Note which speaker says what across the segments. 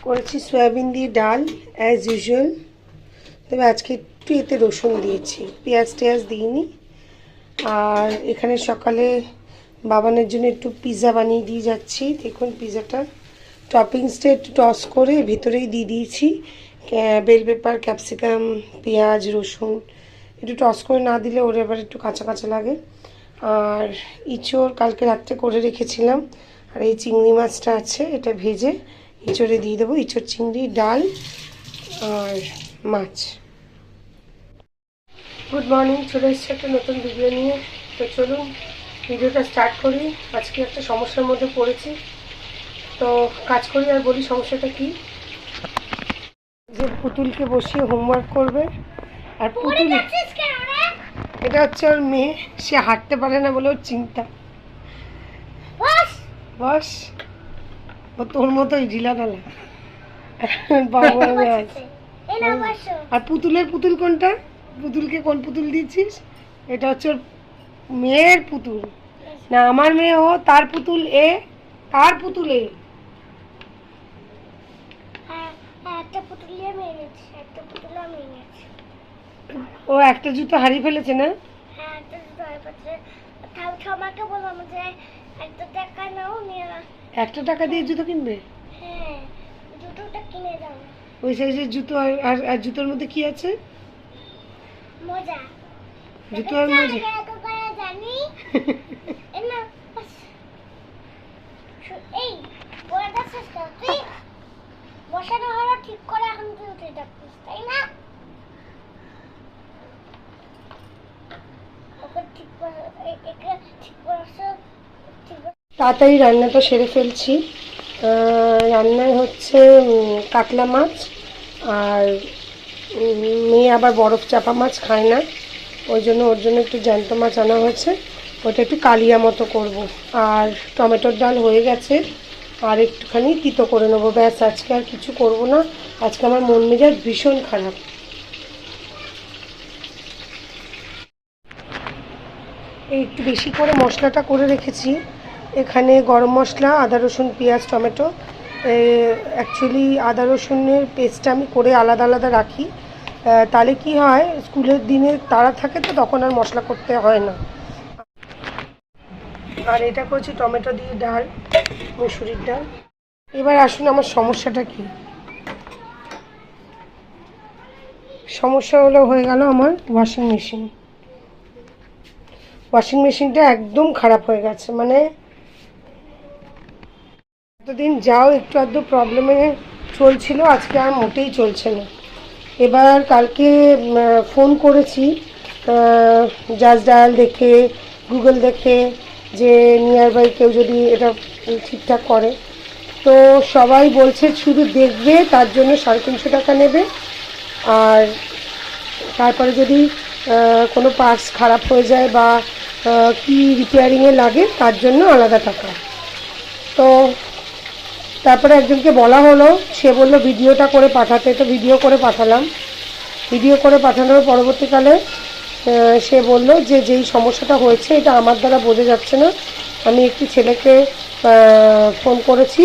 Speaker 1: করেছি সয়াবিন দিয়ে ডাল অ্যাজ ইউজুয়াল। তবে আজকে একটু এতে রসুন দিয়েছি, পেঁয়াজ টেয়াজ দিইনি। আর এখানে সকালে বাবানের জন্য একটু পিৎজা বানিয়ে দিয়ে যাচ্ছি। দেখুন পিৎজাটা টপিংসটা একটু টস করে ভিতরেই দিয়ে দিয়েছি বেল পেপার, ক্যাপসিকাম, পেঁয়াজ, রসুন একটু টস করে না দিলে ওর এবার একটু কাঁচা কাঁচা লাগে। আর ইঁচড় কালকে রাত্রে করে রেখেছিলাম, আর এই চিংড়ি মাছটা আছে, এটা ভেজে ইঁচড়ে দিয়ে দেবো। ইঁচড়, চিংড়ি, ডাল আর মাছ। গুড মর্নিং, চলে এসেছি একটা নতুন ভিডিও নিয়ে। তো চলুন ভিডিওটা স্টার্ট করি। আজকে একটা সমস্যার মধ্যে পড়েছি, তো কাজ করি আর বলি সমস্যাটা কি। যে পুতুলকে বসিয়ে হোমওয়ার্ক করবে, আর পুতুল এটা হচ্ছে ওর মেয়ে, সে হাঁটতে পারে না বলে ওর চিন্তা। বস, ও তোর মতোই ঢিলা ঢালা বাবু আমি আছি। আর পুতুল কোনটা? পুতুলকে কোন পুতুল দিচ্ছিস? এটা হচ্ছে ওর মেয়ের পুতুল না, আমার মেয়ে। ও তার পুতুল এ, কার পুতুল এ? ও একটা জুতো হারিয়ে ফেলেছে না? একটা টাকা দিয়ে জুতো কিনবে? ওই সাইজের জুতো। আর জুতোর মধ্যে কি আছে? জুতো আর মোজা। তাড়াতাড়ি রান্নাটা সেরে ফেলছি। রান্নায় হচ্ছে কাতলা মাছ, আর মেয়ে আবার বরফ চাপা মাছ খায় না, ওই জন্য ওর জন্য একটু জ্যান্ত মাছ আনা হয়েছে, ওটা একটু কালিয়া মতো করব। আর টমেটোর ডাল হয়ে গেছে, আর একটুখানি তিতো করে নেবো, ব্যাস। আজকে আর কিছু করব না, আজকে আমার মন মেজাজ ভীষণ খারাপ। এই একটু বেশি করে মশলাটা করে রেখেছি। এখানে গরম মশলা, আদা রসুন পেঁয়াজ টমেটো। অ্যাকচুয়ালি আদা রসুনের পেস্টটা আমি করে আলাদা আলাদা রাখি, তাহলে কি হয়, স্কুলের দিনে তাড়া থাকে তো তখন আর মশলা করতে হয় না। আর এটা করছি টমেটো দিয়ে ডাল, মুসুরির ডাল। এবার আসুন আমার সমস্যাটা কি। সমস্যা হলো হয়ে গেল আমার ওয়াশিং মেশিনটা একদম খারাপ হয়ে গেছে। মানে এতদিন যাও একটু আধটু প্রবলেমে চলছিল, আজকে আর মোটেই চলছে না। এবার কালকে ফোন করেছি জাস্ট ডায়াল দেখে, গুগল দেখে, যে নিয়ার বাই কেউ যদি এটা ঠিকঠাক করে। তো সবাই বলছে শুধু দেখবে, তার জন্য 350 টাকা নেবে, আর তারপরে যদি কোনো পার্টস খারাপ হয়ে যায় বা কি রিপেয়ারিংয়ে লাগে তার জন্য আলাদা টাকা। তো তারপরে একজনকে বলা হলো, সে বলল ভিডিওটা করে পাঠাতে, তো ভিডিও করে পাঠালাম। ভিডিও করে পাঠানোর পরবর্তীকালে সে বলল যে যেই সমস্যাটা হয়েছে এটা আমার দ্বারা বোঝা যাচ্ছে না। আমি একটি ছেলেকে ফোন করেছি,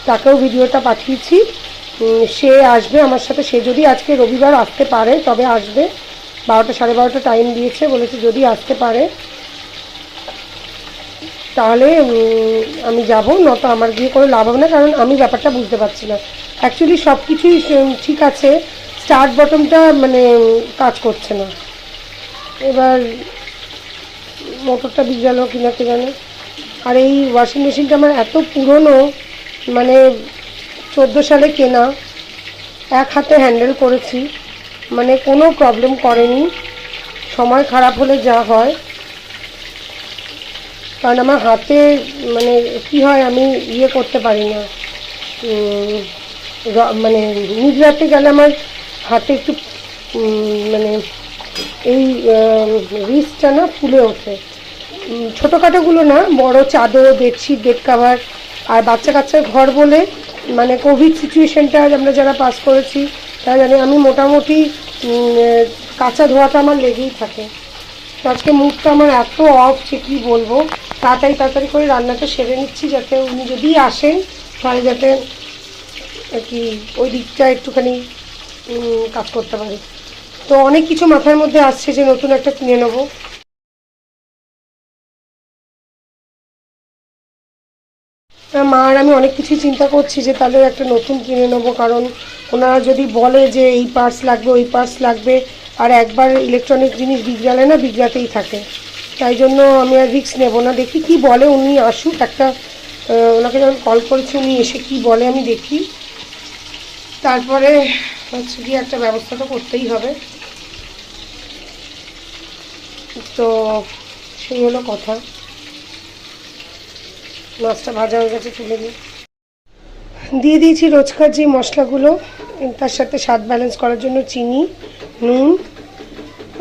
Speaker 1: তাকেও ভিডিওটা পাঠিয়েছি, সে আসবে আমার সাথে। সে যদি আজকে রবিবার আসতে পারে তবে আসবে, 12টা 12:30 টাইম দিয়েছে, বলেছে যদি আসতে পারে তাহলে আমি যাব, নয়তো আমার গিয়ে করে লাভ হবে না, কারণ আমি ব্যাপারটা বুঝতে পারছি না। অ্যাকচুয়ালি সব কিছুই ঠিক আছে, স্টার্ট বটনটা মানে কাজ করছে না। এবার মোটরটা বিক গেল কিনা কে জানে। আর এই ওয়াশিং মেশিনটা আমার এত পুরনো, মানে 14 সালে কেনা, এক হাতে হ্যান্ডেল করেছি, মানে কোনো প্রবলেম করেনি। সময় খারাপ হলে যা হয়, কারণ আমার হাতে মানে কি হয়, আমি ইয়ে করতে পারি না, মানে নিজ গেলে আমার হাতে একটু মানে এই রিস্টটা না ফুলে ওঠে। ছোটোখাটোগুলো না, বড় চাদর, বেডশিট, বেড কাভার, আর বাচ্চা কাচ্চার ঘর বলে, মানে কোভিড সিচুয়েশনটা আমরা যারা পাস করেছি তারা জানি, আমি মোটামুটি কাঁচা ধোয়াটা আমার লেগেই থাকে। তো আজকে মুডটা আমার এত অফ যে কী বলবো। তাড়াতাড়ি করে রান্নাটা সেরে নিচ্ছি, যাতে উনি যদি আসেন তাহলে যাতে আর কি ওই দিকটা একটুখানি কাজ করতে পারি। তো অনেক কিছু মাথার মধ্যে আসছে যে নতুন একটা কিনে নেবো। মা আর আমি অনেক কিছুই চিন্তা করছি যে তাহলে একটা নতুন কিনে নেবো, কারণ ওনারা যদি বলে যে এই পার্টস লাগবে ওই পার্টস লাগবে, আর একবার ইলেকট্রনিক জিনিস বিগড়ালে না বিগড়াতেই থাকে, তাই জন্য আমি আর রিস্ক নেবো না। দেখি কি বলে, উনি আসুক একটা, ওনাকে যখন কল করেছি উনি এসে কি বলে আমি দেখি, তারপরে হচ্ছে কি একটা ব্যবস্থা তো করতেই হবে। তো সেই হলো কথা। মাছটা ভাজা হয়ে গেছে, তুলে নিই। দিয়ে দিয়েছি রোজকার যে মশলাগুলো, তার সাথে স্বাদ ব্যালেন্স করার জন্য চিনি, নুন,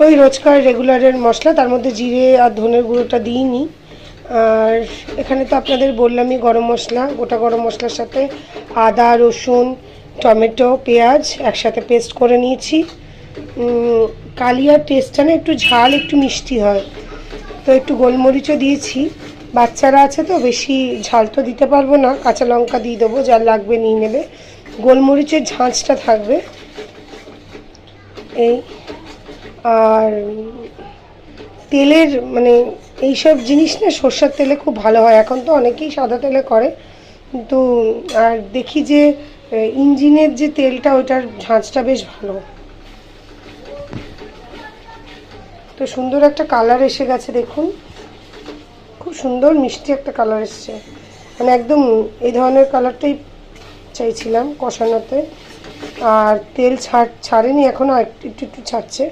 Speaker 1: ওই রোজকার রেগুলারের মশলা, তার মধ্যে জিরে আর ধনের গুঁড়োটা দিইনি। আর এখানে তো আপনাদের বললামই গরম মশলা, গোটা গরম মশলার সাথে আদা, রসুন, টমেটো, পেঁয়াজ একসাথে পেস্ট করে নিয়েছি। কালিয়ার টেস্টটা না একটু ঝাল একটু মিষ্টি হয়, তো একটু গোলমরিচও দিয়েছি। বাচ্চারা আছে তো বেশি ঝাল তো দিতে পারবো না, কাঁচা লঙ্কা দিয়ে দেবো, যার লাগবে নিয়ে নেবে। গোলমরিচের ঝাঁঝটা থাকবে এই। আর তেলের মানে এইসব জিনিস না সর্ষের তেলে খুব ভালো হয়, এখন তো অনেকেই সাদা তেলে করে, কিন্তু আর দেখি যে ইঞ্জিনের যে তেলটা ওটার ঝাঁঝটা বেশ ভালো। তো সুন্দর একটা কালার এসে গেছে দেখুন, খুব সুন্দর মিষ্টি একটা কালার এসছে, মানে একদম এই ধরনের কালারটাই চাইছিলাম কষানোতে। আর তেল ছাড়েনি এখনও, একটু একটু ছাড়ছে,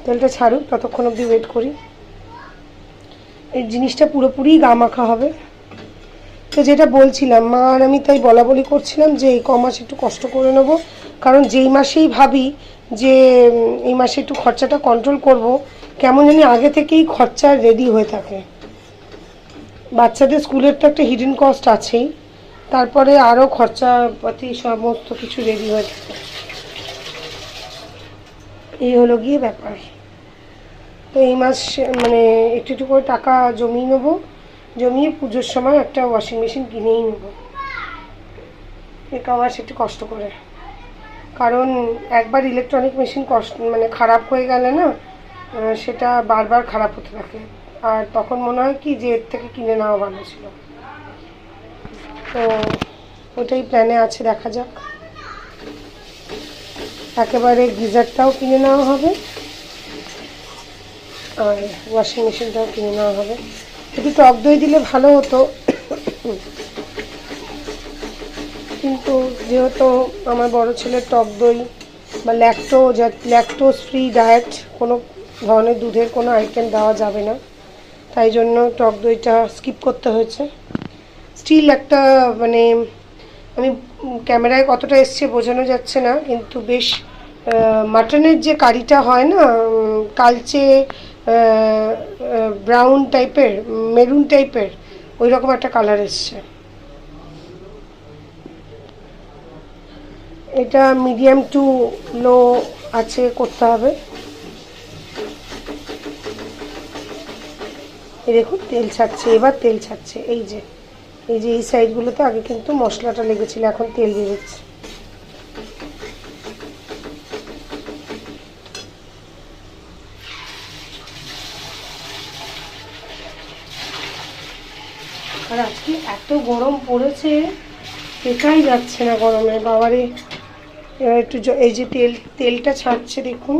Speaker 1: তেলটা ছাড়ুক ততক্ষণ অবধি ওয়েট করি। এই জিনিসটা পুরোপুরি গা মাখা হবে। তো যেটা বলছিলাম, মা আর আমি তাই বলা বলি করছিলাম যে এই মাস একটু কষ্ট করে নেব, কারণ যেই মাসেই ভাবি যে এই মাসে একটু খরচাটা কন্ট্রোল করব, কেমন জানি আগে থেকেই খরচা রেডি হয়ে থাকে। বাচ্চাদের স্কুলের তো একটা হিডেন কস্ট আছেই, তারপরে আরও খরচাপাতি সমস্ত কিছু রেডি হয়ে থাকে। এই হলো গিয়ে ব্যাপার। তো এই মাস মানে একটু একটু করে টাকা জমিয়ে নেবো, জমিয়ে পুজোর সময় একটা ওয়াশিং মেশিন কিনেই নেবো, এটা মাস একটু কষ্ট করে। কারণ একবার ইলেকট্রনিক মেশিন মানে খারাপ হয়ে গেলে না সেটা বারবার খারাপ হতে থাকে, আর তখন মনে হয় কি যে এর থেকে কিনে নেওয়া ভালো ছিল। তো ওটাই প্ল্যানে আছে, দেখা যাক। একেবারে গিজারটাও কিনে নেওয়া হবে আর ওয়াশিং মেশিনটাও কিনে নেওয়া হবে। একটু টক দই দিলে ভালো হতো, কিন্তু যেহেতু আমার বড় ছেলের টক দই বা ল্যাকটোজ ফ্রি ডায়েট, কোনো ধরনের দুধের কোনো আইটেম দেওয়া যাবে না, তাই জন্য টক দইটা স্কিপ করতে হয়েছে। স্টিল একটা মানে আমি ক্যামেরায় কতটা এসছে বোঝানো যাচ্ছে না, কিন্তু বেশ মাটনের যে কারিটা হয় না, কালচে ব্রাউন টাইপের, মেরুন টাইপের, ওই রকম একটা কালার এসছে। এটা মিডিয়াম টু লো আছে করতে হবে। এই দেখুন তেল ছাড়ছে, এবার তেল ছাড়ছে। এই যে এই সাইডগুলোতে আগে কিন্তু মশলাটা লেগেছিল, এখন তেল বেরোচ্ছে। আর আজকে এত গরম পড়েছে, টেকাই যাচ্ছে না গরমে, বাবারে। এবার একটু এই যে তেলটা ছাড়ছে দেখুন।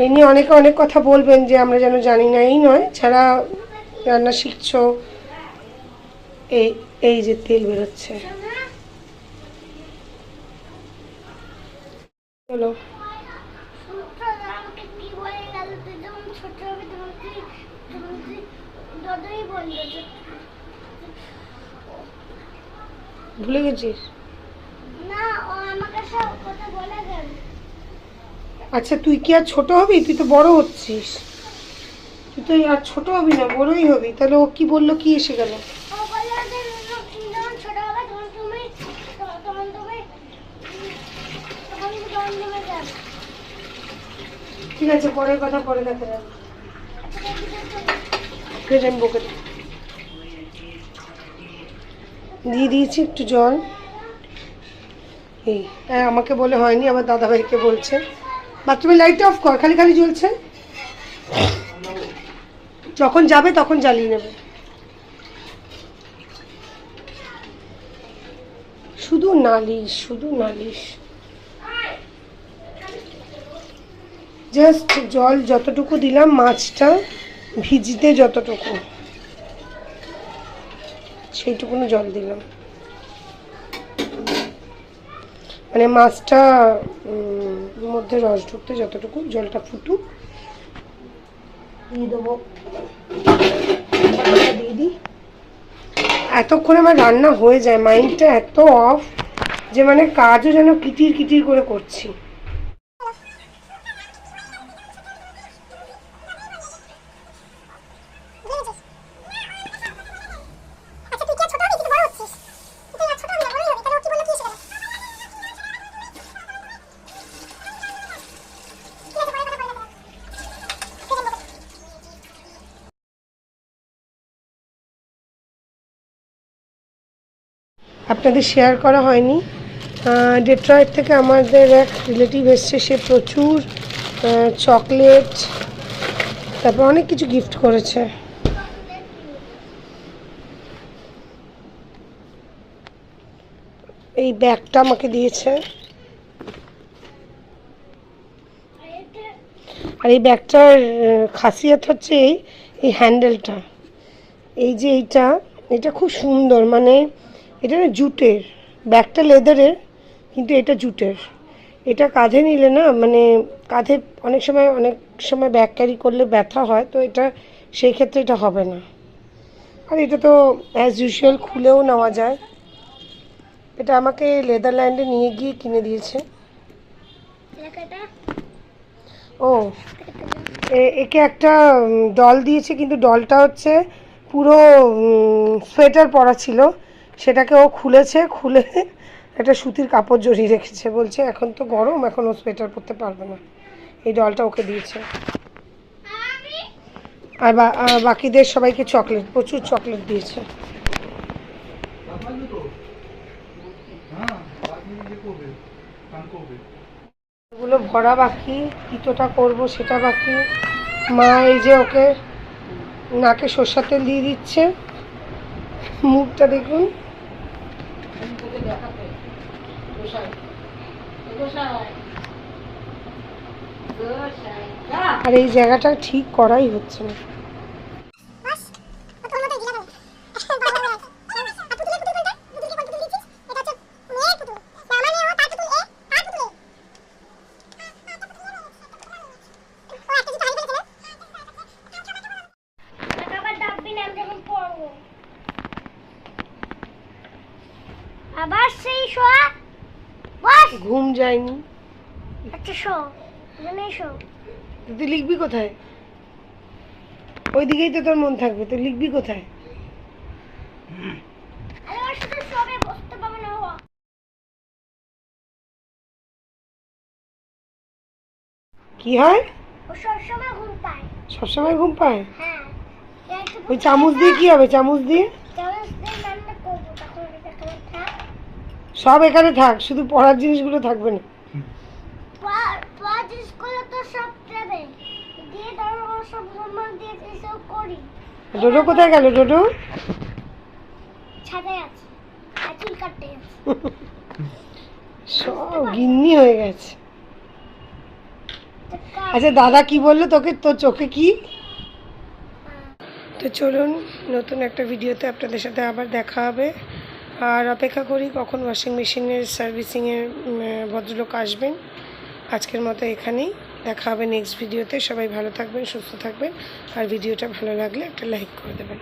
Speaker 1: এই নিয়ে অনেকে অনেক কথা বলবেন যে আমরা যেন জানি না, এই নয়, যারা রান্না শিখছো, এই যে তেল বেরোচ্ছে, চলো। ভুলে গেছিস? আচ্ছা তুই কি আর ছোট হবি? তুই তো বড় হচ্ছিস, তুই তো আর ছোট হবি না, বড়ই হবি। তাহলে ও কি বললো, কি এসে গেল? ঠিক আছে, পরের কথা পরে দেখা যাবে। দিয়ে দিয়েছি একটু জল। এই আমাকে বলে হয়নি, আবার দাদাভাইকে বলছে বাথরুমের লাইটটা অফ কর, খালি খালি জ্বলছে। যখন যাবে তখন জ্বালিয়ে নেবে। শুধু নালিশ, শুধু নালিশ। জাস্ট জল যতটুকু দিলাম, মাছটা ভিজতে যতটুকু, সেইটুকুনো জল দিলাম। মানে মাছটা মধ্যে রস ঢুকতে যতটুকু, জলটা ফুটুক। দিয়ে দেবো, দিয়ে দিই। এতক্ষণ আমার রান্না হয়ে যায়, মাইন্ডটা এত অফ যে মানে কাজও যেন কিটির কিটির করে করছি। আপনাদের শেয়ার করা হয়নি, ডেট্রয়েট থেকে আমাদের এক রিলেটিভ এসছে, সে প্রচুর চকলেট, তারপর অনেক কিছু গিফট করেছে। এই ব্যাগটা আমাকে দিয়েছে, আর এই ব্যাগটার খাসিয়ত হচ্ছে এই হ্যান্ডেলটা, এই যে এটা খুব সুন্দর। মানে এটা না জুটের, ব্যাগটা লেদারের কিন্তু এটা জুটের। এটা কাঁধে নিলে না, মানে কাঁধে অনেক সময় ব্যাগ ক্যারি করলে ব্যথা হয়, তো এটা সেই ক্ষেত্রে এটা হবে না। আর এটা তো অ্যাজ ইউজুয়াল খুলেও নেওয়া যায়। এটা আমাকে লেদারল্যান্ডে নিয়ে গিয়ে কিনে দিয়েছে। ও, একে একটা ডল দিয়েছে, কিন্তু ডলটা হচ্ছে পুরো সোয়েটার পরা ছিল, সেটাকে ও খুলেছে, খুলে একটা সুতির কাপড় জড়িয়ে রেখেছে। বলছে এখন তো গরম, এখন ও সোয়েটার পরতে পারবে না। এই ডলটা ওকে দিয়েছে। আর বাকিদের সবাইকে চকলেট, প্রচুর চকলেট দিয়েছে। এগুলো ভরা বাকি, পিঠোটা করব সেটা বাকি। মা এই যে ওকে নাকে সরষের তেল দিয়ে দিচ্ছে, মুখটা দেখুন। আর এই জায়গাটা ঠিক করাই হচ্ছে না।
Speaker 2: আবার সেই শোয়া, বস।
Speaker 1: ঘুম যায়নি।
Speaker 2: আচ্ছা শো, মানে শো।
Speaker 1: তুই লিখবি কোথায়? ওই দিকেই তো তোর মন থাকবে, তুই লিখবি কোথায়?
Speaker 2: আরে ওর সাথে শোবে, বসতে পারবে না ও।
Speaker 1: কি হয়?
Speaker 2: ও সবসময় ঘুম পায়।
Speaker 1: সবসময় ঘুম পায়?
Speaker 2: হ্যাঁ।
Speaker 1: ওই চামচ দিয়ে কি হবে? চামচ দিয়ে
Speaker 2: চামচ দিয়ে রান্না করবো, তখন এটা তোমার থাক।
Speaker 1: সব এখানে থাক, শুধু পড়ার জিনিসগুলো থাকবে না।
Speaker 2: পড়ার জিনিসগুলো তো সব দেবে দিয়ে, তারপর সব হোমওয়ার্ক দিয়ে এসব করি।
Speaker 1: ডোডো কোথায় গেল? ডোডো
Speaker 2: ছাদে আছে, আর চুল কাটতে আছে।
Speaker 1: সব গিন্নি হয়ে গেছে। আচ্ছা দাদা কি বললো তোকে, তোর চোখে কি? তো চলুন, নতুন একটা ভিডিওতে আপনাদের সাথে আবার দেখা হবে। আর অপেক্ষা করি কখন ওয়াশিং মেশিনের সার্ভিসিংয়ের ভদ্রলোক আসবেন। আজকের মতো এখানেই, দেখা হবে নেক্সট ভিডিওতে। সবাই ভালো থাকবেন, সুস্থ থাকবেন, আর ভিডিওটা ভালো লাগলে একটা লাইক করে দেবেন।